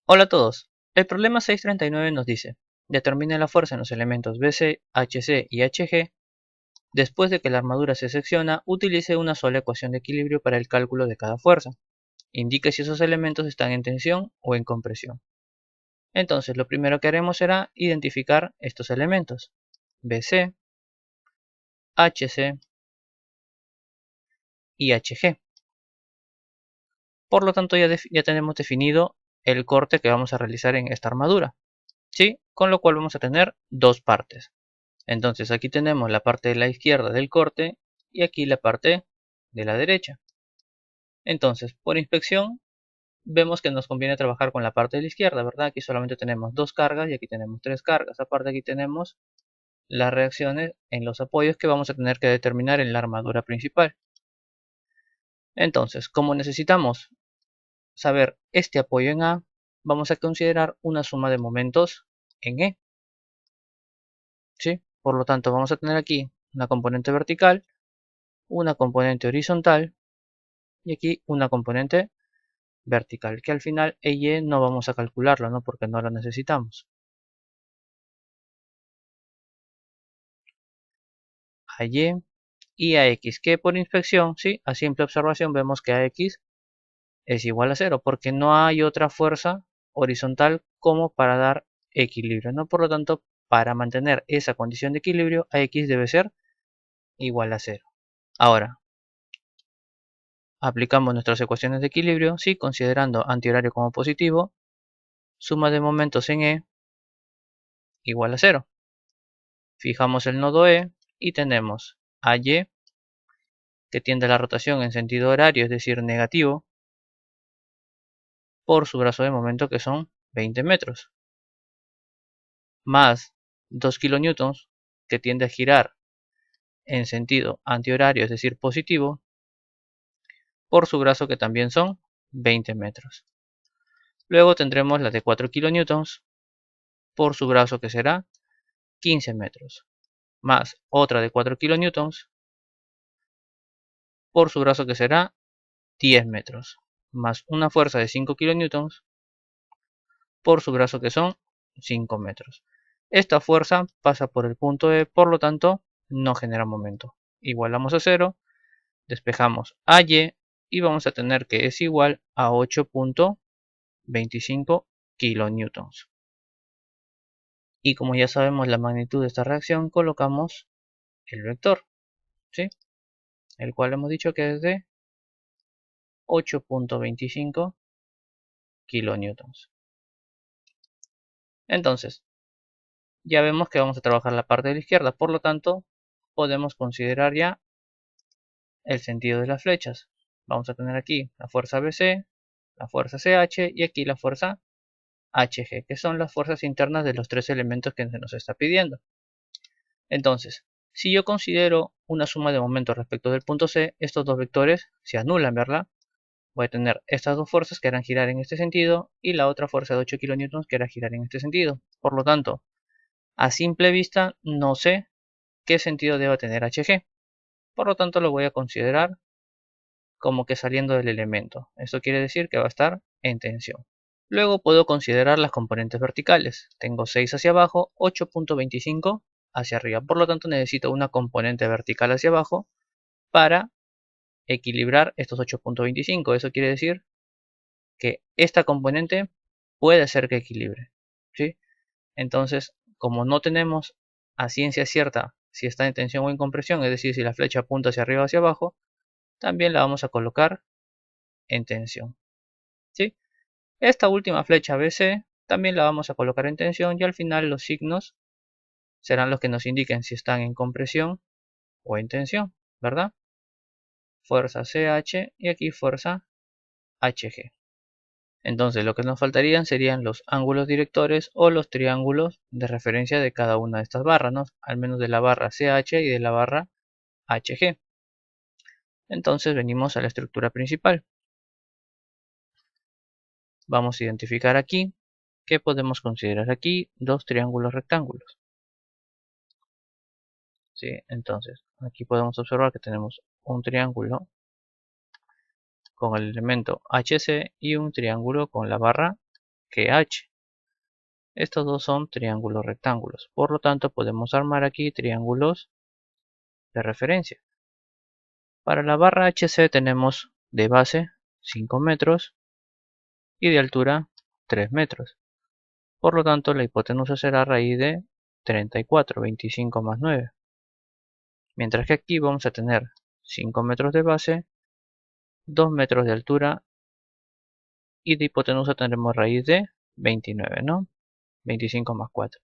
Hola a todos. El problema 639 nos dice: determine la fuerza en los elementos BC, HC y HG. Después de que la armadura se secciona, utilice una sola ecuación de equilibrio para el cálculo de cada fuerza. Indique si esos elementos están en tensión o en compresión. Entonces, lo primero que haremos será identificar estos elementos: BC, HC y HG. Por lo tanto, ya tenemos definido el corte que vamos a realizar en esta armadura, ¿sí? Con lo cual vamos a tener dos partes. Entonces aquí tenemos la parte de la izquierda del corte y aquí la parte de la derecha. Entonces, por inspección, vemos que nos conviene trabajar con la parte de la izquierda, ¿verdad? Aquí solamente tenemos dos cargas y aquí tenemos tres cargas. Aparte aquí tenemos las reacciones en los apoyos que vamos a tener que determinar en la armadura principal. Entonces, como necesitamos saber este apoyo en A, vamos a considerar una suma de momentos en E, ¿sí? Por lo tanto, vamos a tener aquí una componente vertical, una componente horizontal y aquí una componente vertical, que al final y no vamos a calcularlo, ¿no? Porque no lo necesitamos. A y a x, que por inspección, ¿sí? A simple observación vemos que a x es igual a 0, porque no hay otra fuerza horizontal como para dar equilibrio, ¿no? Por lo tanto, para mantener esa condición de equilibrio, a x debe ser igual a 0. Ahora, aplicamos nuestras ecuaciones de equilibrio, ¿sí? Considerando antihorario como positivo, suma de momentos en E igual a 0. Fijamos el nodo E y tenemos a Y, que tiende a la rotación en sentido horario, es decir, negativo, por su brazo de momento, que son 20 metros, más 2 kilonewtons, que tiende a girar en sentido antihorario, es decir, positivo, por su brazo, que también son 20 metros. Luego tendremos la de 4 kilonewtons por su brazo, que será 15 metros, más otra de 4 kilonewtons por su brazo, que será 10 metros, más una fuerza de 5 kilonewtons por su brazo, que son 5 metros. Esta fuerza pasa por el punto E, por lo tanto no genera momento. Igualamos a 0, despejamos a y vamos a tener que es igual a 8.25 kilonewtons. Y como ya sabemos la magnitud de esta reacción, colocamos el vector, ¿sí? El cual hemos dicho que es de 8.25 kilonewtons. Entonces, ya vemos que vamos a trabajar la parte de la izquierda, por lo tanto, podemos considerar ya el sentido de las flechas. Vamos a tener aquí la fuerza BC, la fuerza CH y aquí la fuerza HG, que son las fuerzas internas de los tres elementos que se nos está pidiendo. Entonces, si yo considero una suma de momentos respecto del punto C, estos dos vectores se anulan, ¿verdad? Voy a tener estas dos fuerzas que harán girar en este sentido y la otra fuerza de 8 kilonewtons que hará girar en este sentido. Por lo tanto, a simple vista no sé qué sentido deba tener HG. Por lo tanto, lo voy a considerar como que saliendo del elemento. Esto quiere decir que va a estar en tensión. Luego puedo considerar las componentes verticales. Tengo 6 hacia abajo, 8.25 hacia arriba. Por lo tanto, necesito una componente vertical hacia abajo para equilibrar estos 8.25. Eso quiere decir que esta componente puede ser que equilibre, ¿sí? Entonces, como no tenemos a ciencia cierta si está en tensión o en compresión, es decir, si la flecha apunta hacia arriba o hacia abajo, también la vamos a colocar en tensión, ¿sí? Esta última flecha BC también la vamos a colocar en tensión y al final los signos serán los que nos indiquen si están en compresión o en tensión, ¿verdad? Fuerza CH y aquí fuerza HG. Entonces lo que nos faltarían serían los ángulos directores o los triángulos de referencia de cada una de estas barras, ¿no? Al menos de la barra CH y de la barra HG. Entonces venimos a la estructura principal. Vamos a identificar aquí que podemos considerar aquí dos triángulos rectángulos. ¿Sí? Entonces aquí podemos observar que tenemos un triángulo con el elemento HC y un triángulo con la barra que h. Estos dos son triángulos rectángulos, por lo tanto podemos armar aquí triángulos de referencia. Para la barra HC tenemos de base 5 metros y de altura 3 metros. Por lo tanto, la hipotenusa será raíz de 34, 25 más 9. Mientras que aquí vamos a tener 5 metros de base, 2 metros de altura y de hipotenusa tendremos raíz de 29, ¿no? 25 más 4.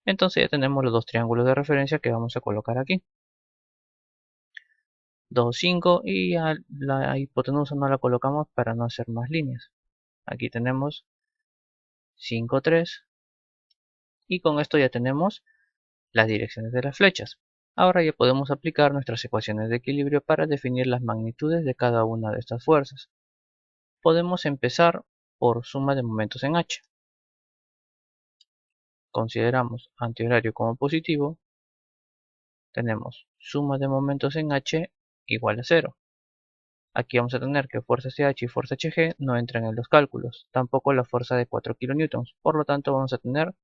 Entonces ya tenemos los dos triángulos de referencia que vamos a colocar aquí. 2, 5 y a la hipotenusa no la colocamos para no hacer más líneas. Aquí tenemos 5, 3 y con esto ya tenemos las direcciones de las flechas. Ahora ya podemos aplicar nuestras ecuaciones de equilibrio para definir las magnitudes de cada una de estas fuerzas. Podemos empezar por suma de momentos en H. Consideramos antihorario como positivo. Tenemos suma de momentos en H igual a 0. Aquí vamos a tener que fuerza CH y fuerza HG no entran en los cálculos, tampoco la fuerza de 4 kN, por lo tanto vamos a tener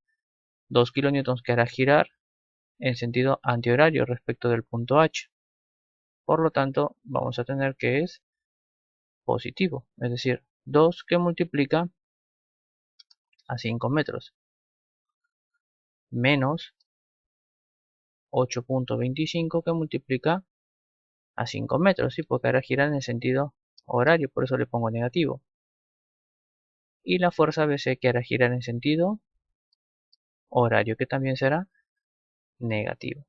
2 kN que hará girar en sentido antihorario respecto del punto H. Por lo tanto vamos a tener que es positivo, es decir, 2 que multiplica a 5 metros menos 8.25 que multiplica a 5 metros, ¿sí? Porque hará girar en el sentido horario, por eso le pongo negativo. Y la fuerza BC que hará girar en sentido horario, que también será negativo.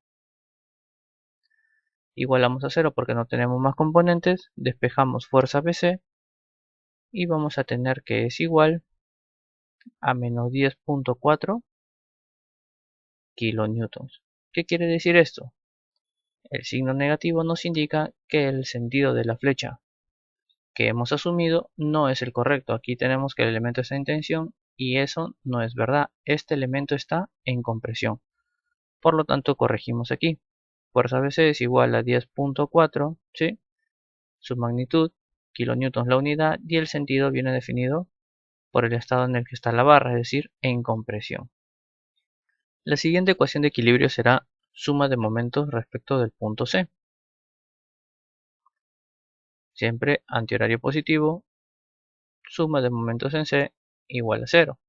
Igualamos a 0 porque no tenemos más componentes, despejamos fuerza BC y vamos a tener que es igual a menos 10.4 kilonewtons. ¿Qué quiere decir esto? El signo negativo nos indica que el sentido de la flecha que hemos asumido no es el correcto. Aquí tenemos que el elemento está en tensión y eso no es verdad. Este elemento está en compresión. Por lo tanto, corregimos aquí. Fuerza BC es igual a 10.4, ¿sí? Su magnitud, kilonewtons la unidad, y el sentido viene definido por el estado en el que está la barra, es decir, en compresión. La siguiente ecuación de equilibrio será suma de momentos respecto del punto C. Siempre antihorario positivo, suma de momentos en C igual a 0.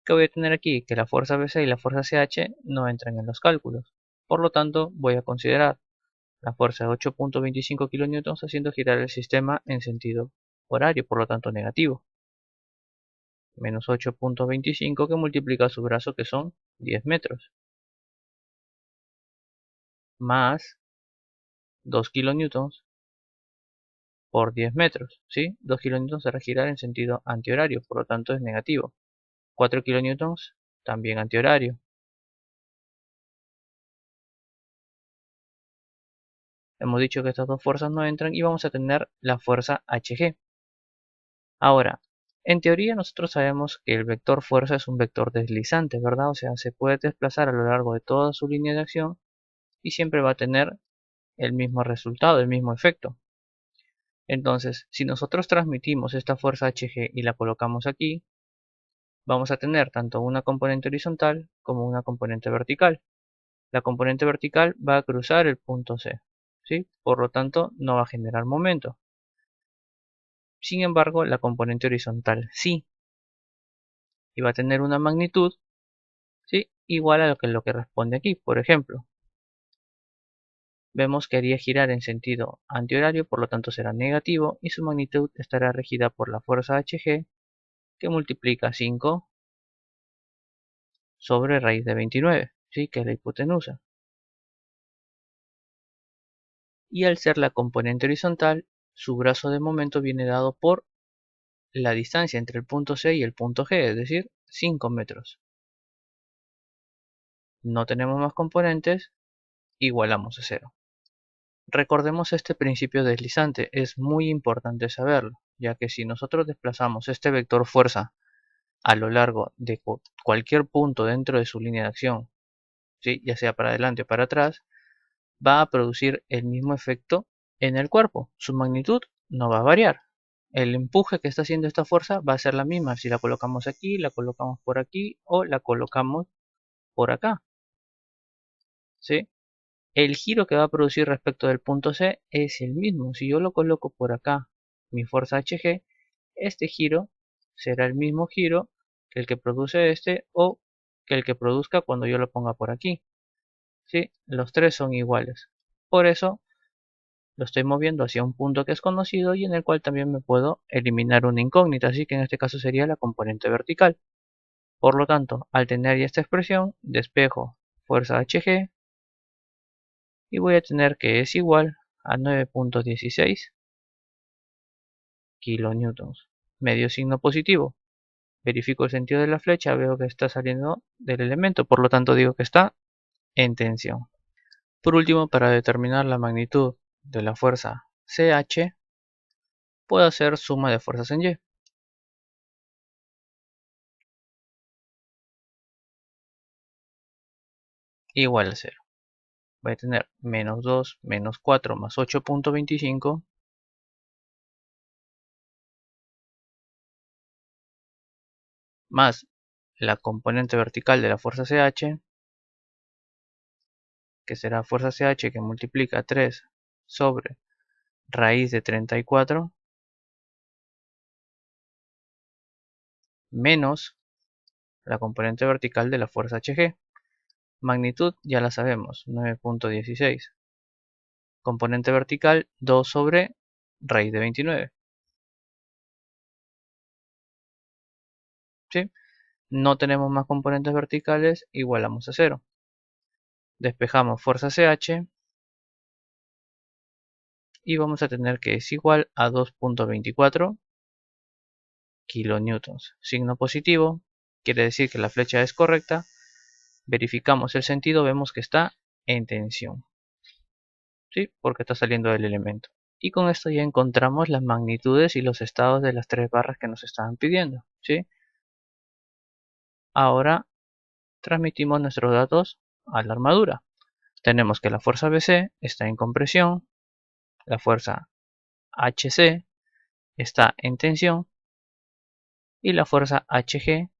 ¿Qué voy a tener aquí? Que la fuerza BC y la fuerza CH no entran en los cálculos. Por lo tanto, voy a considerar la fuerza de 8.25 kN haciendo girar el sistema en sentido horario, por lo tanto negativo. Menos 8.25 que multiplica su brazo, que son 10 metros. Más 2 kN por 10 metros, ¿sí? 2 kN hará girar en sentido antihorario, por lo tanto es negativo. 4 kN también antihorario. Hemos dicho que estas dos fuerzas no entran y vamos a tener la fuerza Hg. Ahora, en teoría nosotros sabemos que el vector fuerza es un vector deslizante, ¿verdad? O sea, se puede desplazar a lo largo de toda su línea de acción y siempre va a tener el mismo resultado, el mismo efecto. Entonces, si nosotros transmitimos esta fuerza Hg y la colocamos aquí, vamos a tener tanto una componente horizontal como una componente vertical. La componente vertical va a cruzar el punto C, ¿sí? Por lo tanto, no va a generar momento. Sin embargo, la componente horizontal sí, y va a tener una magnitud, ¿sí? Igual a lo que responde aquí. Por ejemplo, vemos que haría girar en sentido antihorario, por lo tanto será negativo, y su magnitud estará regida por la fuerza Hg, que multiplica 5 sobre raíz de 29, ¿sí? Que es la hipotenusa. Y al ser la componente horizontal, su brazo de momento viene dado por la distancia entre el punto C y el punto G, es decir, 5 metros. No tenemos más componentes, igualamos a 0. Recordemos este principio deslizante, es muy importante saberlo, ya que si nosotros desplazamos este vector fuerza a lo largo de cualquier punto dentro de su línea de acción, ¿sí? Ya sea para adelante o para atrás, va a producir el mismo efecto en el cuerpo. Su magnitud no va a variar. el empuje que está haciendo esta fuerza va a ser la misma si la colocamos aquí, la colocamos por aquí o la colocamos por acá, ¿sí? El giro que va a producir respecto del punto C es el mismo. Si yo lo coloco por acá, mi fuerza Hg, este giro será el mismo giro que el que produce este o que el que produzca cuando yo lo ponga por aquí, ¿sí? Los tres son iguales. Por eso lo estoy moviendo hacia un punto que es conocido y en el cual también me puedo eliminar una incógnita, así que en este caso sería la componente vertical. Por lo tanto, al tener ya esta expresión, despejo fuerza Hg y voy a tener que es igual a 9.16 kilonewtons. Medio signo positivo. Verifico el sentido de la flecha, veo que está saliendo del elemento, por lo tanto digo que está en tensión. Por último, para determinar la magnitud de la fuerza CH, puedo hacer suma de fuerzas en Y. Igual a 0. Voy a tener menos 2 menos 4 más 8.25 más la componente vertical de la fuerza CH, que será fuerza CH que multiplica 3 sobre raíz de 34 menos la componente vertical de la fuerza Hg. Magnitud ya la sabemos, 9.16. Componente vertical 2 sobre raíz de 29. ¿Sí? No tenemos más componentes verticales, igualamos a 0. Despejamos fuerza CH y vamos a tener que es igual a 2.24 kilonewtons. Signo positivo, quiere decir que la flecha es correcta. Verificamos el sentido, vemos que está en tensión, ¿sí? Porque está saliendo del elemento. Y con esto ya encontramos las magnitudes y los estados de las tres barras que nos estaban pidiendo, ¿sí? Ahora transmitimos nuestros datos a la armadura. Tenemos que la fuerza BC está en compresión, la fuerza HC está en tensión y la fuerza HG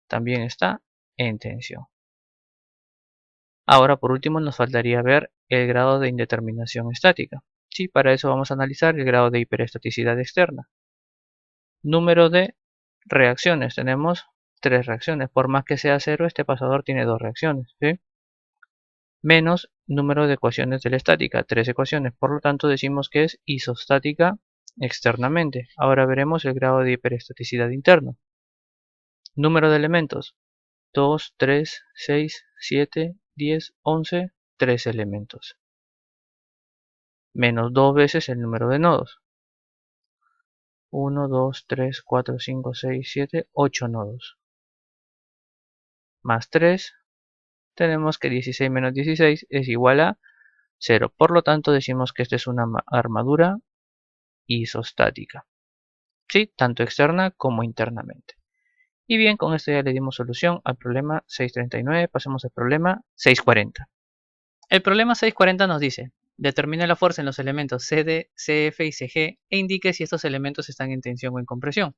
también está en tensión. Ahora por último nos faltaría ver el grado de indeterminación estática. Sí, para eso vamos a analizar el grado de hiperestaticidad externa. Número de reacciones. Tenemos 3 reacciones. Por más que sea 0, este pasador tiene 2 reacciones, ¿sí? Menos número de ecuaciones de la estática, 3 ecuaciones. Por lo tanto decimos que es isostática externamente. Ahora veremos el grado de hiperestaticidad interno. Número de elementos. 2, 3, 6, 7, 10, 11, 3 elementos. Menos 2 veces el número de nodos. 1, 2, 3, 4, 5, 6, 7, 8 nodos. Más 3, tenemos que 16 menos 16 es igual a 0. Por lo tanto decimos que esta es una armadura isostática. Sí, tanto externa como internamente. Y bien, con esto ya le dimos solución al problema 639. Pasemos al problema 640. El problema 640 nos dice: determine la fuerza en los elementos CD, CF y CG e indique si estos elementos están en tensión o en compresión.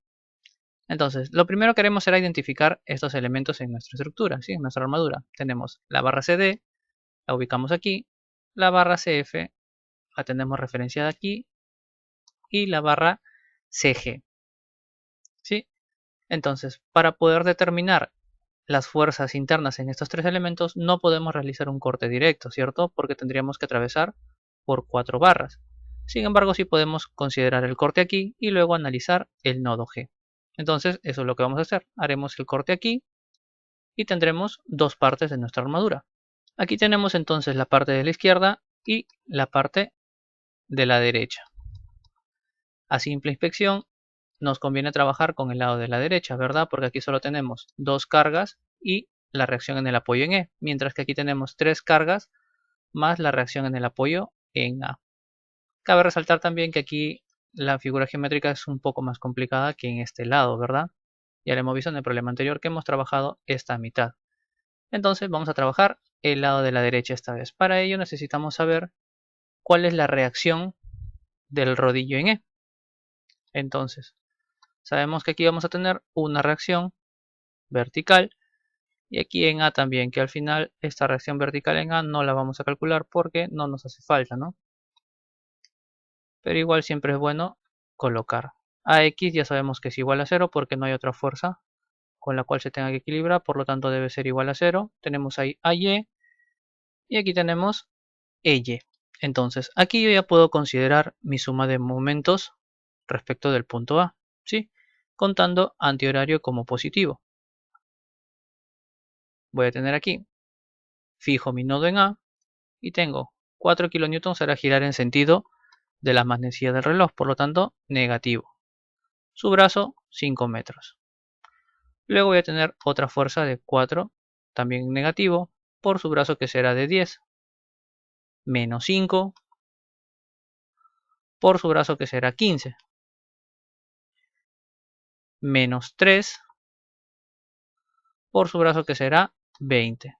Entonces, lo primero que haremos será identificar estos elementos en nuestra estructura, ¿sí? En nuestra armadura. Tenemos la barra CD, la ubicamos aquí, la barra CF la tenemos referenciada aquí y la barra CG, ¿sí? Entonces, para poder determinar las fuerzas internas en estos tres elementos, no podemos realizar un corte directo, ¿cierto? Porque tendríamos que atravesar por 4 barras. Sin embargo, sí podemos considerar el corte aquí y luego analizar el nodo G. Entonces, eso es lo que vamos a hacer. Haremos el corte aquí y tendremos dos partes de nuestra armadura. Aquí tenemos entonces la parte de la izquierda y la parte de la derecha. A simple inspección nos conviene trabajar con el lado de la derecha, ¿verdad? Porque aquí solo tenemos 2 cargas y la reacción en el apoyo en E, mientras que aquí tenemos 3 cargas más la reacción en el apoyo en A. Cabe resaltar también que aquí la figura geométrica es un poco más complicada que en este lado, ¿verdad? Ya lo hemos visto en el problema anterior que hemos trabajado esta mitad. Entonces vamos a trabajar el lado de la derecha esta vez. Para ello necesitamos saber cuál es la reacción del rodillo en E. Entonces, sabemos que aquí vamos a tener una reacción vertical y aquí en A también, que al final esta reacción vertical en A no la vamos a calcular porque no nos hace falta, ¿no? Pero igual siempre es bueno colocar. AX ya sabemos que es igual a 0 porque no hay otra fuerza con la cual se tenga que equilibrar, por lo tanto debe ser igual a 0. Tenemos ahí AY y aquí tenemos EY. Entonces, aquí yo ya puedo considerar mi suma de momentos respecto del punto A, ¿sí? Contando antihorario como positivo. Voy a tener aquí, fijo mi nodo en A y tengo 4 kN hará girar en sentido de la manecilla del reloj, por lo tanto negativo. Su brazo 5 metros. Luego voy a tener otra fuerza de 4, también negativo, por su brazo que será de 10. Menos 5 por su brazo que será 15. Menos 3 por su brazo que será 20.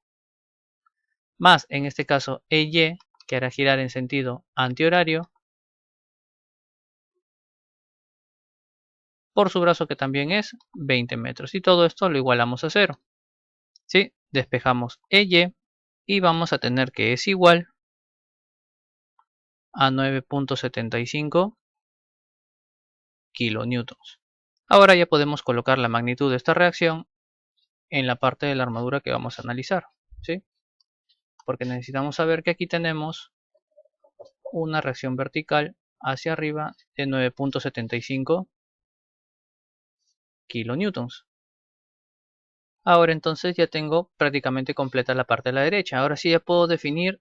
Más, en este caso, EY, que hará girar en sentido antihorario, por su brazo que también es 20 metros. Y todo esto lo igualamos a 0. ¿Sí? Despejamos EY y vamos a tener que es igual a 9.75 kilonewtons. Ahora ya podemos colocar la magnitud de esta reacción en la parte de la armadura que vamos a analizar, ¿sí? Porque necesitamos saber que aquí tenemos una reacción vertical hacia arriba de 9.75 kilonewtons. Ahora entonces ya tengo prácticamente completa la parte de la derecha. Ahora sí ya puedo definir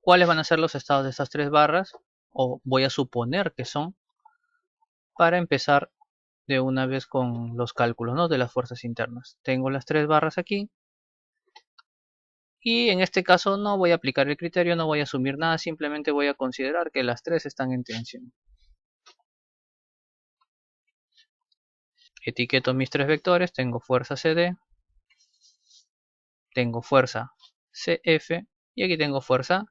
cuáles van a ser los estados de estas tres barras, o voy a suponer que son, para empezar de una vez con los cálculos, ¿no?, de las fuerzas internas. Tengo las tres barras aquí. Y en este caso no voy a aplicar el criterio, no voy a asumir nada, simplemente voy a considerar que las tres están en tensión. Etiqueto mis tres vectores, tengo fuerza CD, tengo fuerza CF y aquí tengo fuerza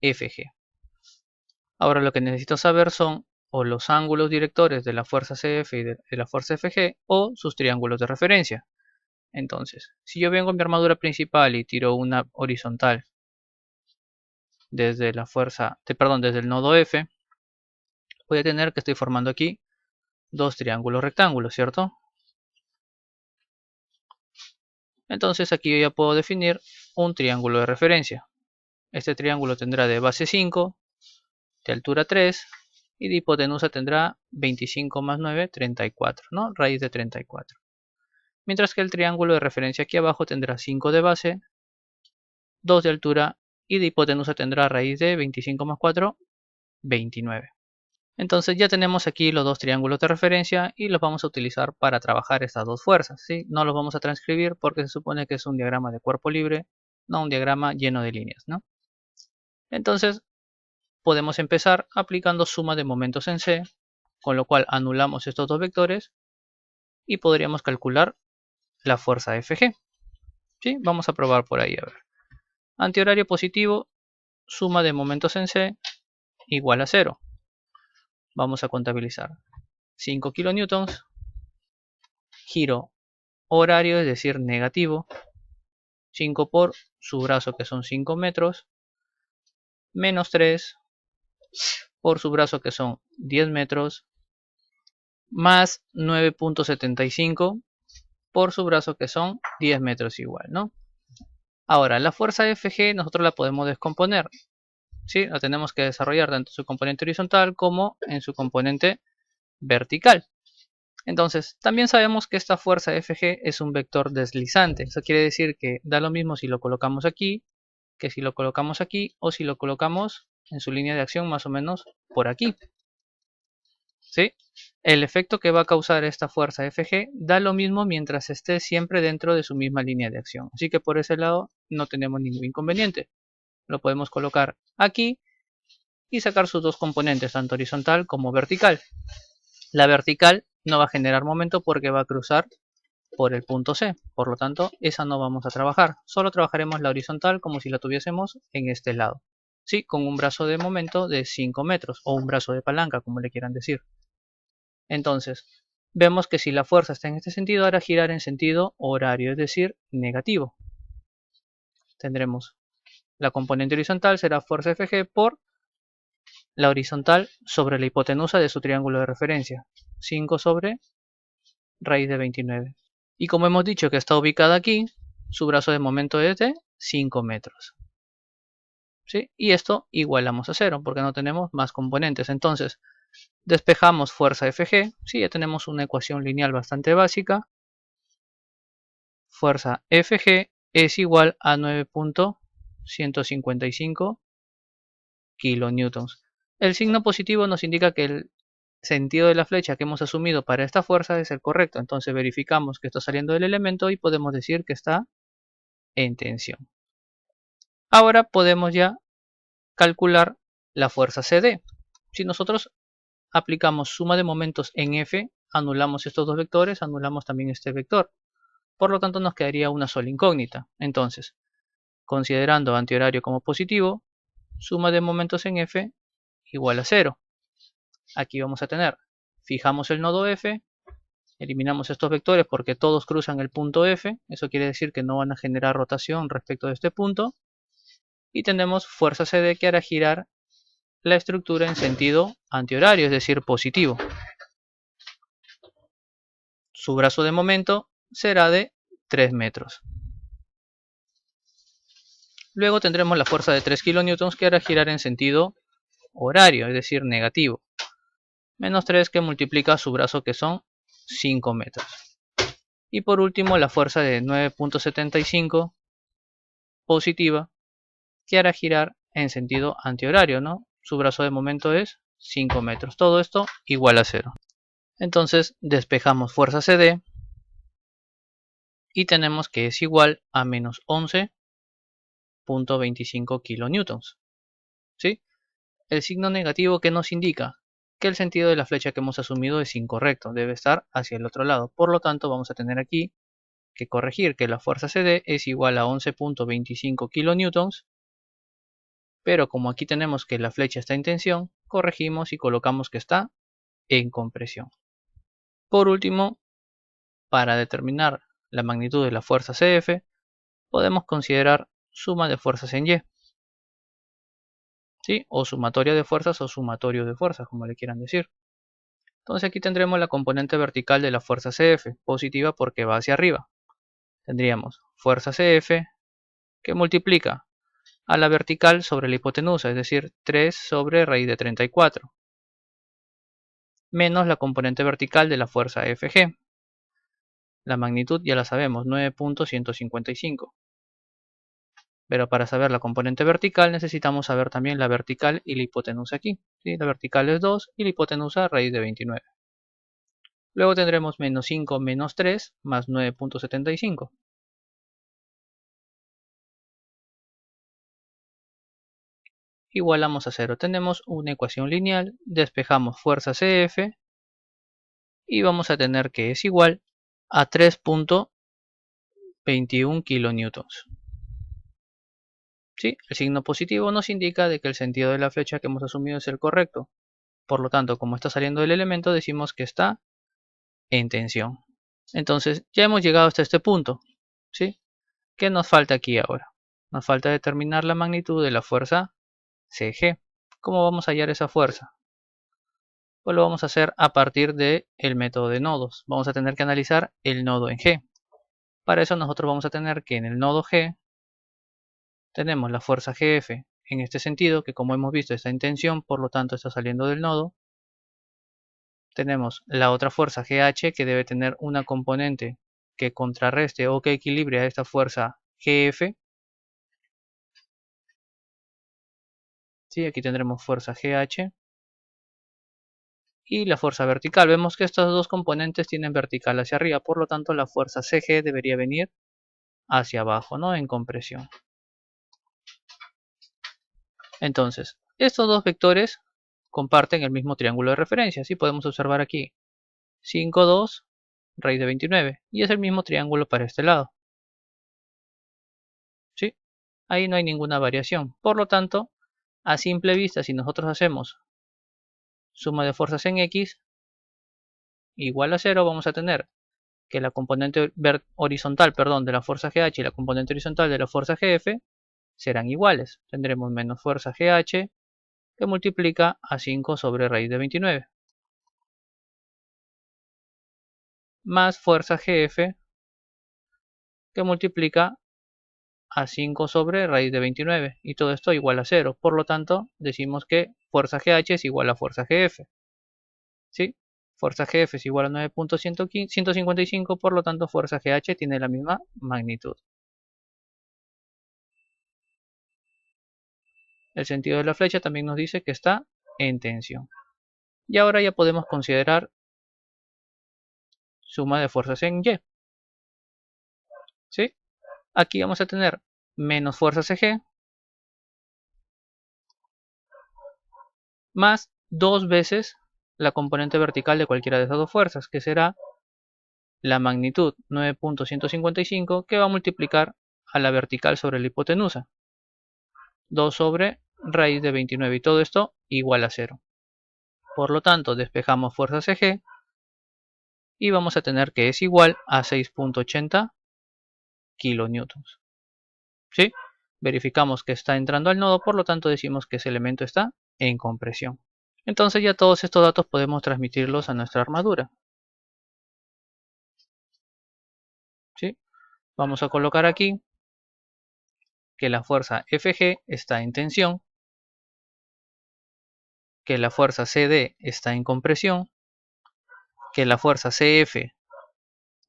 FG. Ahora lo que necesito saber son o los ángulos directores de la fuerza CF y de la fuerza FG o sus triángulos de referencia. Entonces, si yo vengo a mi armadura principal y tiro una horizontal desde la fuerza, desde el nodo F, voy a tener que estoy formando aquí dos triángulos rectángulos, ¿cierto? Entonces aquí yo ya puedo definir un triángulo de referencia. Este triángulo tendrá de base 5, de altura 3 y de hipotenusa tendrá 25 más 9, 34, ¿no? Raíz de 34. Mientras que el triángulo de referencia aquí abajo tendrá 5 de base, 2 de altura y de hipotenusa tendrá raíz de 25 más 4, 29. Entonces ya tenemos aquí los dos triángulos de referencia y los vamos a utilizar para trabajar estas dos fuerzas, ¿sí? No los vamos a transcribir porque se supone que es un diagrama de cuerpo libre, no un diagrama lleno de líneas, ¿no? Entonces podemos empezar aplicando suma de momentos en C, con lo cual anulamos estos dos vectores y podríamos calcular la fuerza FG. ¿Sí? Vamos a probar por ahí, a ver. Antihorario positivo, suma de momentos en C igual a 0. Vamos a contabilizar 5 kilonewtons, giro horario, es decir, negativo, 5 por su brazo que son 5 metros, menos 3 por su brazo que son 10 metros, más 9.75 por su brazo que son 10 metros igual, ¿no? Ahora, la fuerza FG nosotros la podemos descomponer, ¿sí? La tenemos que desarrollar tanto en su componente horizontal como en su componente vertical. Entonces, también sabemos que esta fuerza FG es un vector deslizante. Eso quiere decir que da lo mismo si lo colocamos aquí, que si lo colocamos aquí, o si lo colocamos en su línea de acción más o menos por aquí. ¿Sí? El efecto que va a causar esta fuerza FG da lo mismo mientras esté siempre dentro de su misma línea de acción. Así que por ese lado no tenemos ningún inconveniente. Lo podemos colocar aquí y sacar sus dos componentes, tanto horizontal como vertical. La vertical no va a generar momento porque va a cruzar por el punto C. Por lo tanto, esa no vamos a trabajar. Solo trabajaremos la horizontal como si la tuviésemos en este lado. Sí, con un brazo de momento de 5 metros o un brazo de palanca, como le quieran decir. Entonces, vemos que si la fuerza está en este sentido, hará girar en sentido horario, es decir, negativo. Tendremos la componente horizontal será fuerza Fg por la horizontal sobre la hipotenusa de su triángulo de referencia, 5 sobre raíz de 29. Y como hemos dicho que está ubicada aquí, su brazo de momento es de 5 metros. ¿Sí? Y esto igualamos a 0 porque no tenemos más componentes. Entonces, despejamos fuerza Fg. ¿Sí? Ya tenemos una ecuación lineal bastante básica. Fuerza Fg es igual a 9.155 kilonewtons. El signo positivo nos indica que el sentido de la flecha que hemos asumido para esta fuerza es el correcto. Entonces verificamos que está saliendo del elemento y podemos decir que está en tensión. Ahora podemos ya calcular la fuerza CD. Si nosotros aplicamos suma de momentos en F, anulamos estos dos vectores, anulamos también este vector. Por lo tanto nos quedaría una sola incógnita. Entonces, considerando antihorario como positivo, suma de momentos en F igual a 0. Aquí vamos a tener, fijamos el nodo F, eliminamos estos vectores porque todos cruzan el punto F, eso quiere decir que no van a generar rotación respecto de este punto, y tenemos fuerza CD que hará girar la estructura en sentido antihorario, es decir, positivo. Su brazo de momento será de 3 metros. Luego tendremos la fuerza de 3 kN que hará girar en sentido horario, es decir, negativo. Menos 3 que multiplica su brazo que son 5 metros. Y por último la fuerza de 9.75 positiva que hará girar en sentido antihorario, ¿no? Su brazo de momento es 5 metros. Todo esto igual a 0. Entonces despejamos fuerza CD y tenemos que es igual a menos 11.25 kilonewtons. ¿Sí? El signo negativo que nos indica que el sentido de la flecha que hemos asumido es incorrecto, debe estar hacia el otro lado. Por lo tanto vamos a tener aquí que corregir que la fuerza CD es igual a 11.25 kilonewtons, pero como aquí tenemos que la flecha está en tensión, corregimos y colocamos que está en compresión. Por último, para determinar la magnitud de la fuerza CF, podemos considerar suma de fuerzas en Y, ¿sí? O sumatoria de fuerzas o sumatorio de fuerzas, como le quieran decir. Entonces aquí tendremos la componente vertical de la fuerza CF, positiva porque va hacia arriba. Tendríamos fuerza CF que multiplica a la vertical sobre la hipotenusa, es decir, 3 sobre raíz de 34, menos la componente vertical de la fuerza Fg. La magnitud ya la sabemos, 9.155. Pero para saber la componente vertical necesitamos saber también la vertical y la hipotenusa aquí. ¿Sí? La vertical es 2 y la hipotenusa raíz de 29. Luego tendremos menos 5 menos 3 más 9.75. Igualamos a 0. Tenemos una ecuación lineal, despejamos fuerza CF y vamos a tener que es igual a 3.21 kilonewtons. ¿Sí? El signo positivo nos indica de que el sentido de la flecha que hemos asumido es el correcto. Por lo tanto, como está saliendo del elemento, decimos que está en tensión. Entonces, ya hemos llegado hasta este punto. ¿Sí? ¿Qué nos falta aquí ahora? Nos falta determinar la magnitud de la fuerza CG. ¿Cómo vamos a hallar esa fuerza? Pues lo vamos a hacer a partir del método de nodos. Vamos a tener que analizar el nodo en G. Para eso nosotros vamos a tener que en el nodo G tenemos la fuerza GF en este sentido, que como hemos visto está en tensión, por lo tanto está saliendo del nodo. Tenemos la otra fuerza GH que debe tener una componente que contrarreste o que equilibre a esta fuerza GF. ¿Sí? Aquí tendremos fuerza GH. Y la fuerza vertical. Vemos que estos dos componentes tienen vertical hacia arriba, por lo tanto la fuerza CG debería venir hacia abajo, ¿no? En compresión. Entonces, estos dos vectores comparten el mismo triángulo de referencia. ¿Sí? Podemos observar aquí 5, 2, raíz de 29. Y es el mismo triángulo para este lado. ¿Sí? Ahí no hay ninguna variación. Por lo tanto, a simple vista, si nosotros hacemos suma de fuerzas en X, igual a 0, vamos a tener que la componente horizontal, de la fuerza GH y la componente horizontal de la fuerza GF serán iguales. Tendremos menos fuerza GH que multiplica a 5 sobre raíz de 29. Más fuerza GF que multiplica a 5 sobre raíz de 29. Y todo esto igual a 0. Por lo tanto, decimos que fuerza GH es igual a fuerza GF. ¿Sí? Fuerza GF es igual a 9.155, por lo tanto fuerza GH tiene la misma magnitud. El sentido de la flecha también nos dice que está en tensión. Y ahora ya podemos considerar suma de fuerzas en Y. ¿Sí? Aquí vamos a tener menos fuerza CG más 2 veces la componente vertical de cualquiera de esas dos fuerzas, que será la magnitud 9.155 que va a multiplicar a la vertical sobre la hipotenusa. 2 sobre raíz de 29 y todo esto igual a 0. Por lo tanto, despejamos fuerza CG y vamos a tener que es igual a 6.80 kilonewtons. ¿Sí? Verificamos que está entrando al nodo, por lo tanto decimos que ese elemento está en compresión. Entonces ya todos estos datos podemos transmitirlos a nuestra armadura. ¿Sí? Vamos a colocar aquí que la fuerza FG está en tensión, que la fuerza CD está en compresión, que la fuerza CF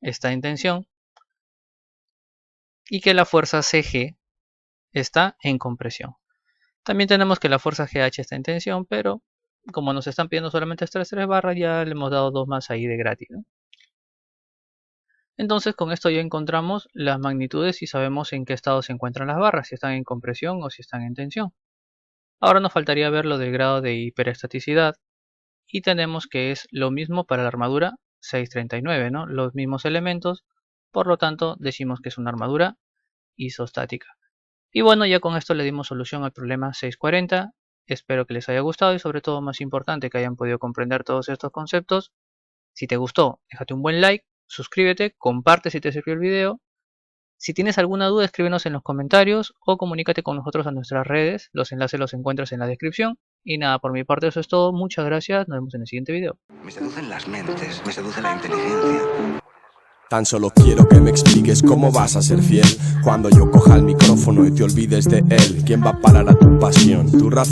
está en tensión y que la fuerza CG está en compresión. También tenemos que la fuerza GH está en tensión, pero como nos están pidiendo solamente estas 3 barras, ya le hemos dado 2 más ahí de gratis, ¿no? Entonces con esto ya encontramos las magnitudes y sabemos en qué estado se encuentran las barras, si están en compresión o si están en tensión. Ahora nos faltaría ver lo del grado de hiperestaticidad y tenemos que es lo mismo para la armadura 639, ¿no? Los mismos elementos, por lo tanto decimos que es una armadura isostática. Y bueno, ya con esto le dimos solución al problema 640. Espero que les haya gustado y sobre todo, más importante, que hayan podido comprender todos estos conceptos. Si te gustó, déjate un buen like, suscríbete, comparte si te sirvió el video. Si tienes alguna duda, escríbenos en los comentarios o comunícate con nosotros a nuestras redes. Los enlaces los encuentras en la descripción. Y nada, por mi parte eso es todo. Muchas gracias. Nos vemos en el siguiente video. Me seducen las mentes, me seduce la inteligencia. Tan solo quiero que me expliques cómo vas a ser fiel cuando yo coja el micrófono y te olvides de él. ¿Quién va a parar a tu pasión? Tu razón.